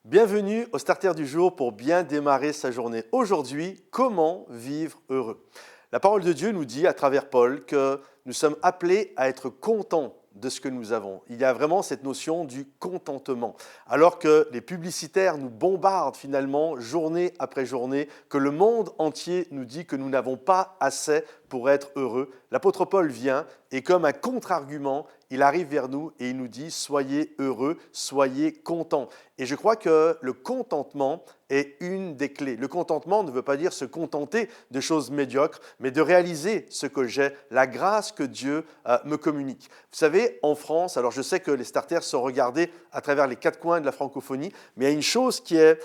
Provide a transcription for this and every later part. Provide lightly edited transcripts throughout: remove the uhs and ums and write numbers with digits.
Bienvenue au Starter du jour pour bien démarrer sa journée. Aujourd'hui, comment vivre heureux? La parole de Dieu nous dit à travers Paul que nous sommes appelés à être contents de ce que nous avons. Il y a vraiment cette notion du contentement. Alors que les publicitaires nous bombardent finalement journée après journée, que le monde entier nous dit que nous n'avons pas assez pour être heureux, l'apôtre Paul vient et comme un contre-argument, il arrive vers nous et il nous dit « Soyez heureux, soyez contents ». Et je crois que le contentement est une des clés. Le contentement ne veut pas dire se contenter de choses médiocres, mais de réaliser ce que j'ai, la grâce que Dieu me communique. Vous savez, en France, alors je sais que les starters sont regardés à travers les quatre coins de la francophonie, mais il y a une chose qui est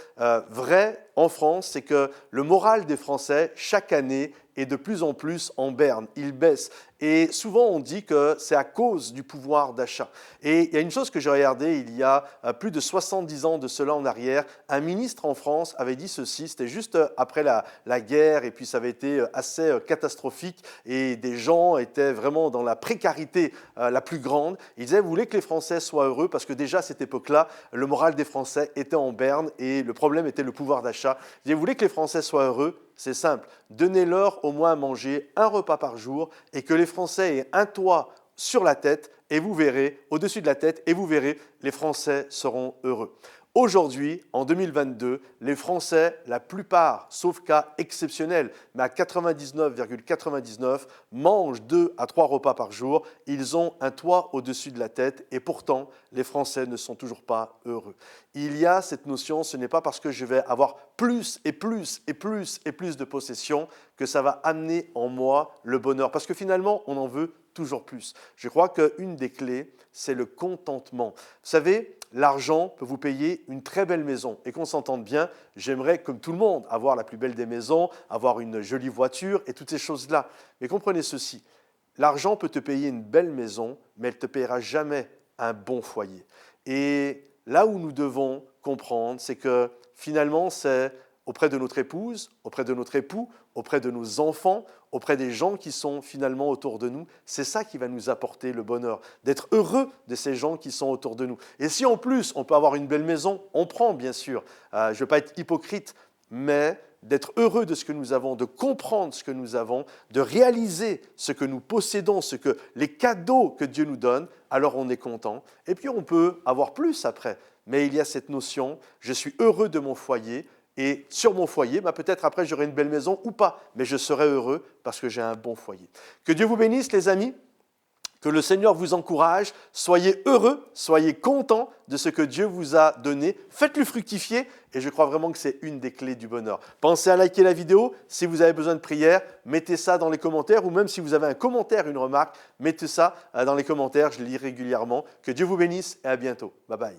vraie en France, c'est que le moral des Français, chaque année, est de plus en plus en berne, il baisse. Et souvent, on dit que c'est à cause du pouvoir d'achat. Et il y a une chose que j'ai regardée il y a plus de 70 ans de cela en arrière. Un ministre en France avait dit ceci, c'était juste après la guerre, et puis ça avait été assez catastrophique, et des gens étaient vraiment dans la précarité la plus grande. Il disait, vous voulez que les Français soient heureux, parce que déjà à cette époque-là, le moral des Français était en berne, et le problème était le pouvoir d'achat. Il disait, vous voulez que les Français soient heureux? C'est simple, donnez-leur au moins à manger un repas par jour et que les Français aient un toit sur la tête et vous verrez, au-dessus de la tête, et vous verrez, les Français seront heureux. Aujourd'hui, en 2022, les Français, la plupart, sauf cas exceptionnels, mais à 99,99, mangent 2 à 3 repas par jour. Ils ont un toit au-dessus de la tête et pourtant, les Français ne sont toujours pas heureux. Il y a cette notion, ce n'est pas parce que je vais avoir plus et plus et plus et plus de possessions que ça va amener en moi le bonheur. Parce que finalement, on en veut toujours plus. Je crois qu'une des clés, c'est le contentement. Vous savez, l'argent peut vous payer une très belle maison. Et qu'on s'entende bien, j'aimerais, comme tout le monde, avoir la plus belle des maisons, avoir une jolie voiture et toutes ces choses-là. Mais comprenez ceci, l'argent peut te payer une belle maison, mais elle ne te payera jamais un bon foyer. Et là où nous devons comprendre, c'est que finalement, c'est auprès de notre épouse, auprès de notre époux, auprès de nos enfants, auprès des gens qui sont finalement autour de nous. C'est ça qui va nous apporter le bonheur, d'être heureux de ces gens qui sont autour de nous. Et si en plus, on peut avoir une belle maison, on prend bien sûr. Je ne veux pas être hypocrite, mais d'être heureux de ce que nous avons, de comprendre ce que nous avons, de réaliser ce que nous possédons, les cadeaux que Dieu nous donne, alors on est content. Et puis on peut avoir plus après. Mais il y a cette notion, je suis heureux de mon foyer, et sur mon foyer, peut-être après j'aurai une belle maison ou pas, mais je serai heureux parce que j'ai un bon foyer. Que Dieu vous bénisse les amis, que le Seigneur vous encourage, soyez heureux, soyez contents de ce que Dieu vous a donné, faites-le fructifier et je crois vraiment que c'est une des clés du bonheur. Pensez à liker la vidéo, si vous avez besoin de prière, mettez ça dans les commentaires ou même si vous avez un commentaire, une remarque, mettez ça dans les commentaires, je lis régulièrement. Que Dieu vous bénisse et à bientôt. Bye bye.